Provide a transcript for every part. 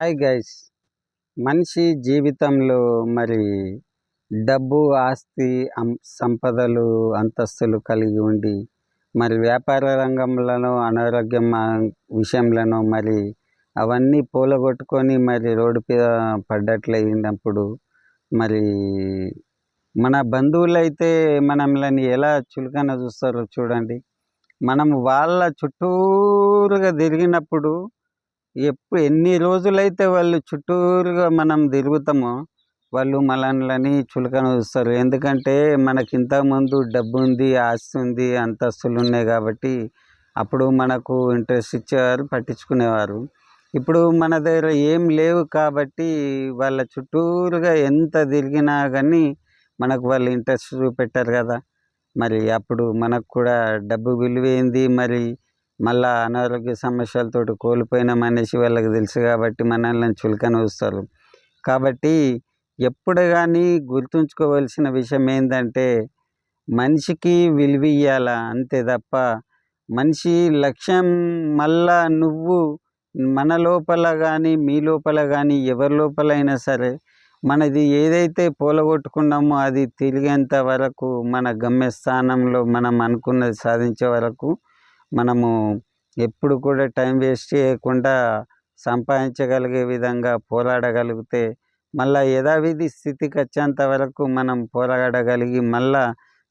Hi guys. మనిషి జీవితంలో మరి డబ్బు, ఆస్తి, సంపదలు, అంతస్తులు కలిగి ఉండి మరి వ్యాపార రంగంలోనో అనారోగ్యం విషయంలోనో మరి అవన్నీ పోలగొట్టుకొని మరి రోడ్డు మీద పడ్డట్లయినప్పుడు మరి మన బంధువులైతే మనల్ని ఎలా చులకన చూస్తారో చూడండి. మనం వాళ్ళ చుట్టూరుగా తిరిగినప్పుడు ఎన్ని రోజులైతే వాళ్ళు చుట్టూరుగా మనం తిరుగుతామో వాళ్ళు మనల్ని చులకన చూస్తారు. ఎందుకంటే మనకి ఇంతకుముందు డబ్బు ఉంది, ఆస్తి ఉంది, అంతస్తులు ఉన్నాయి కాబట్టి అప్పుడు మనకు ఇంట్రెస్ట్ ఇచ్చేవారు, పట్టించుకునేవారు. ఇప్పుడు మన దగ్గర ఏం లేవు కాబట్టి వాళ్ళ చుట్టూరుగా ఎంత తిరిగినా కానీ మనకు వాళ్ళు ఇంట్రెస్ట్ చూపెట్టారు కదా. మరి అప్పుడు మనకు కూడా డబ్బు విలువేంది, మరి మళ్ళా అనారోగ్య సమస్యలతోటి కోల్పోయినామనేసి వాళ్ళకి తెలుసు కాబట్టి మనల్ని చులకన చూస్తారు. కాబట్టి ఎప్పుడు కానీ గుర్తుంచుకోవాల్సిన విషయం ఏంటంటే మనిషికి విలువ ఇయ్యాలా అంతే తప్ప మనిషి లక్ష్యం మళ్ళా నువ్వు మన లోపల కానీ మీ లోపల కానీ ఎవరి లోపల అయినా సరే మనది ఏదైతే పోలగొట్టుకున్నామో అది తిరిగేంత వరకు మన గమ్యస్థానంలో మనం అనుకున్నది సాధించే వరకు మనము ఎప్పుడు కూడా టైం వేస్ట్ చేయకుండా సంపాదించగలిగే విధంగా పోరాడగలిగితే మళ్ళా యథావిధి స్థితికి వచ్చేంత వరకు మనం పోరాడగలిగి మళ్ళా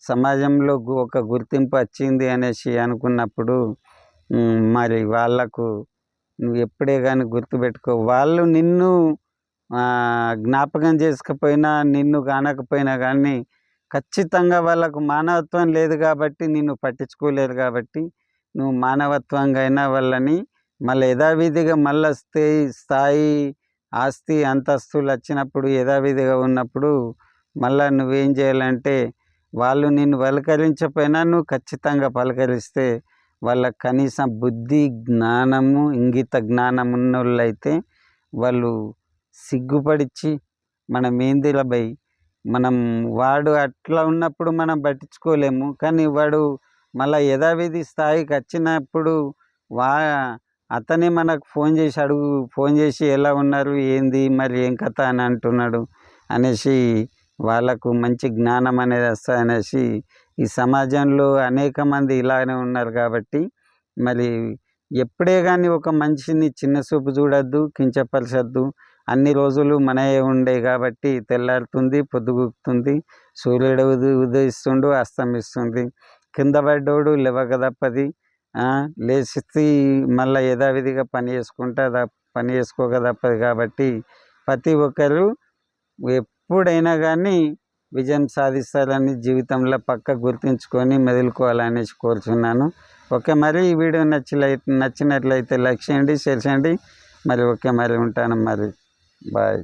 సమాజంలో ఒక గుర్తింపు వచ్చింది అనేసి అనుకున్నప్పుడు మరి వాళ్ళకు నువ్వు ఎప్పుడే కానీ గుర్తుపెట్టుకో. వాళ్ళు నిన్ను జ్ఞాపకం చేసుకపోయినా, నిన్ను కానకపోయినా కానీ ఖచ్చితంగా వాళ్ళకు మానవత్వం లేదు కాబట్టి నిన్ను పట్టించుకోలేరు కాబట్టి నువ్వు మానవత్వంగా అయినా వాళ్ళని మళ్ళీ యథావిధిగా మళ్ళీ స్థాయి ఆస్తి అంతస్తులు వచ్చినప్పుడు యథావిధిగా ఉన్నప్పుడు మళ్ళీ నువ్వేం చేయాలంటే వాళ్ళు నిన్ను పలకరించకపోయినా నువ్వు ఖచ్చితంగా పలకరిస్తే వాళ్ళకి కనీసం బుద్ధి, జ్ఞానము, ఇంగిత జ్ఞానం ఉన్నోళ్ళు అయితే వాళ్ళు సిగ్గుపడిచి మనం ఏందిరా భయ్, మనం వాడు అట్లా ఉన్నప్పుడు మనం పట్టించుకోలేము, కానీ వాడు మళ్ళీ యథావిధి స్థాయికి వచ్చినప్పుడు అతనే మనకు ఫోన్ చేసి ఎలా ఉన్నారు, ఏంది, మరి ఏం కథ అని అంటున్నాడు అనేసి వాళ్ళకు మంచి జ్ఞానం అనేది వస్తుంది అనేసి ఈ సమాజంలో అనేక మంది ఇలానే ఉన్నారు. కాబట్టి మరి ఎప్పుడే కానీ ఒక మనిషిని చిన్న చూపు చూడొద్దు, కించపరచద్దు. అన్ని రోజులు మనయే ఉండే కాబట్టి తెల్లారుతుంది, పొద్దుగుతుంది, సూర్యుడు ఉదయిస్తుండు, అస్తమిస్తుంది. కింద పడ్డోడు లేవక తప్పది, లేచి మళ్ళీ యథావిధిగా పని చేసుకోక తప్పదు. కాబట్టి ప్రతి ఒక్కరు ఎప్పుడైనా కానీ విజయం సాధిస్తారని జీవితంలో పక్క గుర్తుంచుకొని మెదులుకోవాలనేసి కోరుచున్నాను. ఓకే, మరి ఈ వీడియో నచ్చినట్లయితే లైక్ చేయండి, షేర్ చేయండి. మరి ఓకే, మరి ఉంటాను, మరి బాయ్.